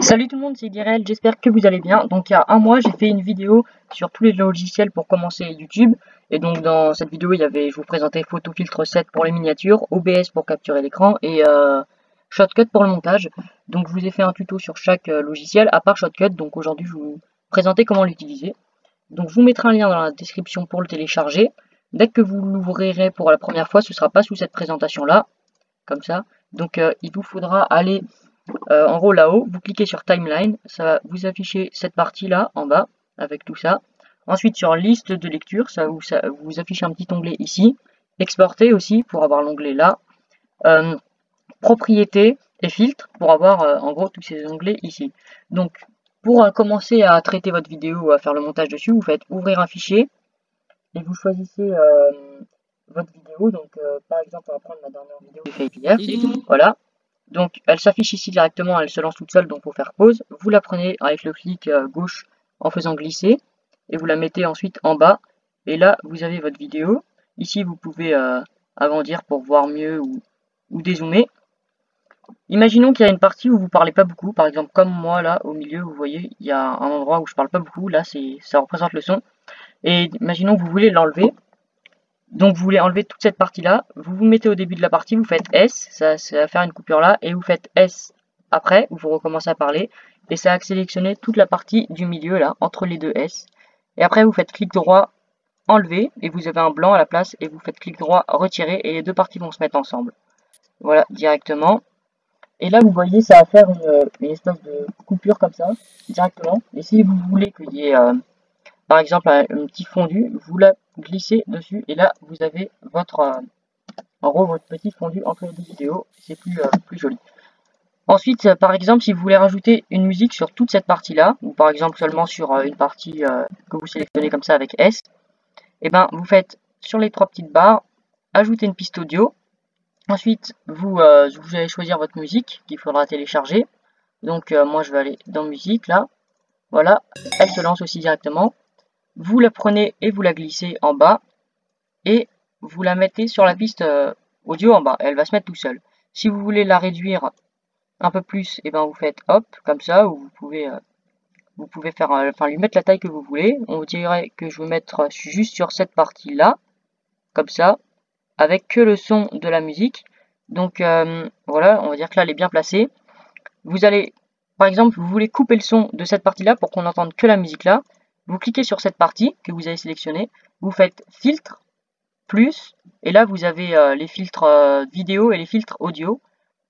Salut tout le monde, c'est Guirel, j'espère que vous allez bien. Donc il y a un mois, j'ai fait une vidéo sur tous les logiciels pour commencer YouTube. Et donc dans cette vidéo, je vous présentais Photo Filtre 7 pour les miniatures, OBS pour capturer l'écran et Shotcut pour le montage. Donc je vous ai fait un tuto sur chaque logiciel, à part Shotcut. Donc aujourd'hui, je vais vous présenter comment l'utiliser. Donc je vous mettrai un lien dans la description pour le télécharger. Dès que vous l'ouvrirez pour la première fois, ce ne sera pas sous cette présentation-là, comme ça. Donc il vous faudra aller en gros là-haut, vous cliquez sur Timeline, ça va vous afficher cette partie-là en bas avec tout ça. Ensuite sur Liste de lecture, ça vous affiche un petit onglet ici. Exporter aussi pour avoir l'onglet là. Euh, Propriétés et filtres pour avoir en gros tous ces onglets ici. Donc pour commencer à traiter votre vidéo ou à faire le montage dessus, vous faites ouvrir un fichier et vous choisissez votre vidéo. Donc par exemple, on va prendre la dernière vidéo que j'ai fait hier. Voilà. Donc elle s'affiche ici directement, elle se lance toute seule, donc pour faire pause, vous la prenez avec le clic gauche en faisant glisser, et vous la mettez ensuite en bas, et là vous avez votre vidéo. Ici vous pouvez agrandir pour voir mieux ou dézoomer. Imaginons qu'il y a une partie où vous parlez pas beaucoup, par exemple comme moi là au milieu, vous voyez, il y a un endroit où je parle pas beaucoup, là ça représente le son, et imaginons que vous voulez l'enlever. Donc vous voulez enlever toute cette partie-là, vous vous mettez au début de la partie, vous faites S, ça va faire une coupure là, et vous faites S après, vous recommencez à parler, et ça va sélectionner toute la partie du milieu là, entre les deux S. Et après vous faites clic droit, enlever, et vous avez un blanc à la place, et vous faites clic droit, retirer, et les deux parties vont se mettre ensemble. Voilà, directement. Et là vous voyez, ça va faire une espèce de coupure comme ça, directement. Et si vous voulez qu'il y ait par exemple un petit fondu, vous la glissez dessus et là vous avez votre en gros votre petit fondu entre les deux vidéos, c'est plus joli. Ensuite par exemple si vous voulez rajouter une musique sur toute cette partie là, ou par exemple seulement sur une partie que vous sélectionnez comme ça avec S, et ben vous faites sur les trois petites barres ajouter une piste audio. Ensuite vous allez choisir votre musique qu'il faudra télécharger. Donc moi je vais aller dans musique là, voilà, elle se lance aussi directement. Vous la prenez et vous la glissez en bas et vous la mettez sur la piste audio en bas. Elle va se mettre tout seule. Si vous voulez la réduire un peu plus, et ben vous faites hop comme ça, ou vous pouvez faire, enfin lui mettre la taille que vous voulez. On dirait que je vais mettre juste sur cette partie là, comme ça, avec que le son de la musique. Donc voilà, on va dire que là elle est bien placée. Vous allez, par exemple, vous voulez couper le son de cette partie là pour qu'on n'entende que la musique là. Vous cliquez sur cette partie que vous avez sélectionnée, vous faites filtre, plus, et là vous avez les filtres vidéo et les filtres audio,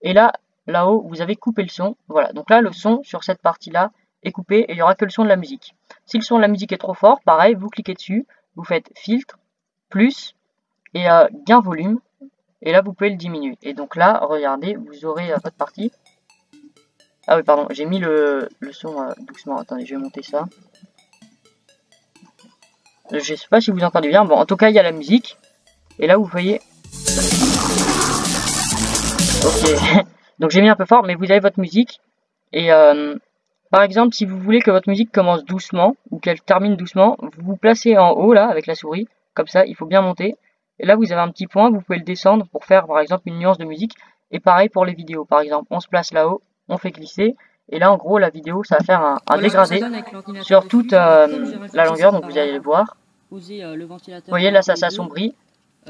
et là-haut vous avez coupé le son. Voilà, donc là le son sur cette partie-là est coupé et il n'y aura que le son de la musique. Si le son de la musique est trop fort, pareil, vous cliquez dessus, vous faites filtre, plus, et gain volume, et là vous pouvez le diminuer. Et donc là, regardez, vous aurez votre partie. Ah oui, pardon, j'ai mis le son doucement. Attendez, je vais monter ça. Je sais pas si vous entendez bien. Bon, en tout cas, il y a la musique. Et là, vous voyez. Ok. Donc j'ai mis un peu fort, mais vous avez votre musique. Et par exemple, si vous voulez que votre musique commence doucement ou qu'elle termine doucement, vous vous placez en haut là avec la souris. Comme ça, il faut bien monter. Et là, vous avez un petit point. Vous pouvez le descendre pour faire, par exemple, une nuance de musique. Et pareil pour les vidéos. Par exemple, on se place là-haut, on fait glisser. Et là, en gros, la vidéo, ça va faire un Voilà dégradé sur toute la longueur. Donc vous allez le voir. Vous voyez, là, ça s'assombrit.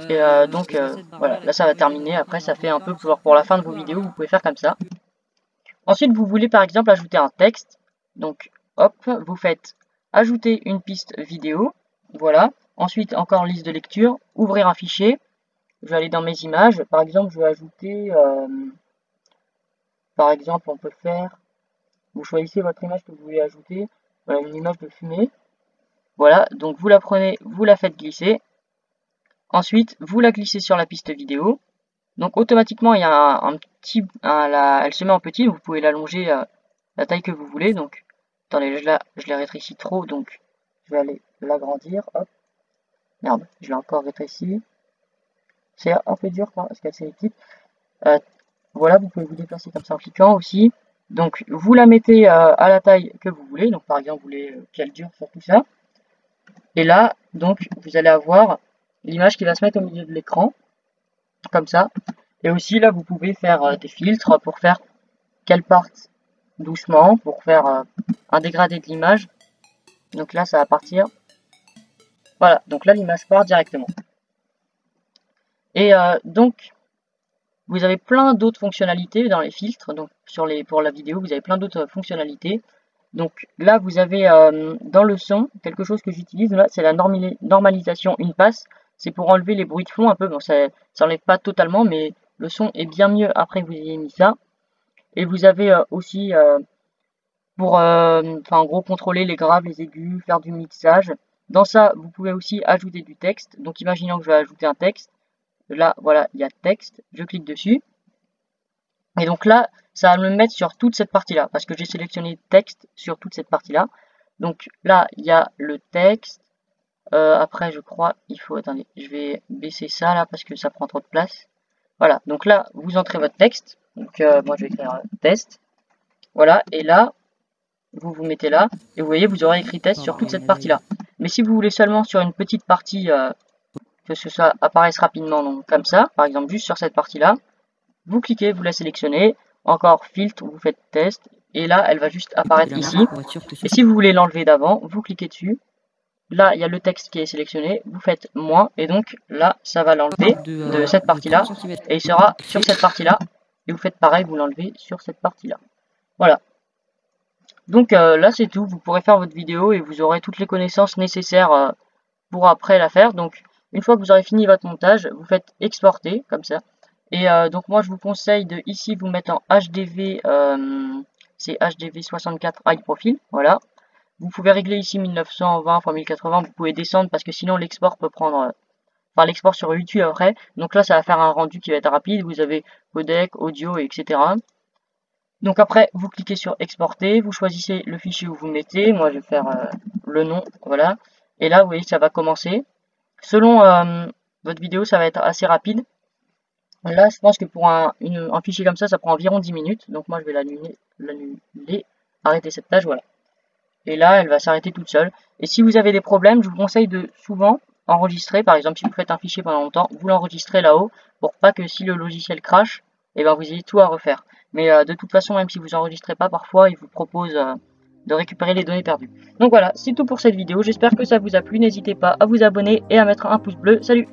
Et donc voilà, là ça va terminer. Après, ça fait un peu pour la fin de vos vidéos, vous pouvez faire comme ça. Ensuite, vous voulez par exemple ajouter un texte. Donc hop, vous faites ajouter une piste vidéo. Voilà. Ensuite, encore liste de lecture, ouvrir un fichier. Je vais aller dans mes images. Par exemple, je vais ajouter, par exemple, on peut faire, vous choisissez votre image que vous voulez ajouter. Voilà, une image de fumée. Voilà, donc vous la prenez, vous la faites glisser. Ensuite, vous la glissez sur la piste vidéo. Donc automatiquement, il y a un petit, elle se met en petit, vous pouvez l'allonger la taille que vous voulez. Donc, attendez, je l'ai rétréci trop, donc je vais aller l'agrandir. Hop, merde, je l'ai encore rétréci. C'est un peu dur parce qu'elle est petite. Voilà, vous pouvez vous déplacer comme ça en cliquant aussi. Donc, vous la mettez à la taille que vous voulez. Donc, par exemple, vous voulez qu'elle dure sur tout ça. Et là, donc, vous allez avoir l'image qui va se mettre au milieu de l'écran, comme ça. Et aussi, là, vous pouvez faire des filtres pour faire qu'elle parte doucement pour faire un dégradé de l'image. Donc là, ça va partir. Voilà, donc là, l'image part directement. Et donc, vous avez plein d'autres fonctionnalités dans les filtres. Donc, pour la vidéo, vous avez plein d'autres fonctionnalités. Donc là, vous avez dans le son, quelque chose que j'utilise, là, c'est la normalisation une passe. C'est pour enlever les bruits de fond un peu. Bon, ça enlève pas totalement, mais le son est bien mieux après que vous ayez mis ça. Et vous avez aussi pour, en gros, contrôler les graves, les aigus, faire du mixage. Dans ça, vous pouvez aussi ajouter du texte. Donc, imaginons que je vais ajouter un texte. Là, voilà, il y a texte. Je clique dessus. Et donc là, ça va me mettre sur toute cette partie-là, parce que j'ai sélectionné texte sur toute cette partie-là. Donc là, il y a le texte. Après, je crois, il faut... Attendez, je vais baisser ça là, parce que ça prend trop de place. Voilà, donc là, vous entrez votre texte. Donc moi, je vais écrire test. Voilà, et là, vous vous mettez là, et vous voyez, vous aurez écrit test sur toute cette partie-là. Mais si vous voulez seulement sur une petite partie, que ça apparaisse rapidement, donc comme ça, par exemple, juste sur cette partie-là, vous cliquez, vous la sélectionnez, encore filtre, vous faites test, et là elle va juste apparaître ici. Et si vous voulez l'enlever d'avant, vous cliquez dessus, là il y a le texte qui est sélectionné, vous faites moins, et donc là ça va l'enlever de cette partie-là, et il sera sur cette partie-là, et vous faites pareil, vous l'enlevez sur cette partie-là. Voilà. Donc là c'est tout, vous pourrez faire votre vidéo et vous aurez toutes les connaissances nécessaires pour après la faire. Donc une fois que vous aurez fini votre montage, vous faites exporter, comme ça. Et donc moi je vous conseille de ici vous mettre en HDV, c'est HDV 64 high profile, voilà. Vous pouvez régler ici 1920 x 1080, vous pouvez descendre parce que sinon l'export peut prendre, enfin l'export sur YouTube après. Donc là ça va faire un rendu qui va être rapide, vous avez codec, audio, etc. Donc après vous cliquez sur exporter, vous choisissez le fichier où vous mettez, moi je vais faire le nom, voilà. Et là vous voyez ça va commencer. Selon votre vidéo ça va être assez rapide. Là, je pense que pour un fichier comme ça prend environ 10 minutes. Donc moi, je vais l'annuler, arrêter cette tâche, voilà. Et là, elle va s'arrêter toute seule. Et si vous avez des problèmes, je vous conseille de souvent enregistrer. Par exemple, si vous faites un fichier pendant longtemps, vous l'enregistrez là-haut pour pas que si le logiciel crache, et ben vous ayez tout à refaire. Mais de toute façon, même si vous enregistrez pas, parfois, il vous propose de récupérer les données perdues. Donc voilà, c'est tout pour cette vidéo. J'espère que ça vous a plu. N'hésitez pas à vous abonner et à mettre un pouce bleu. Salut!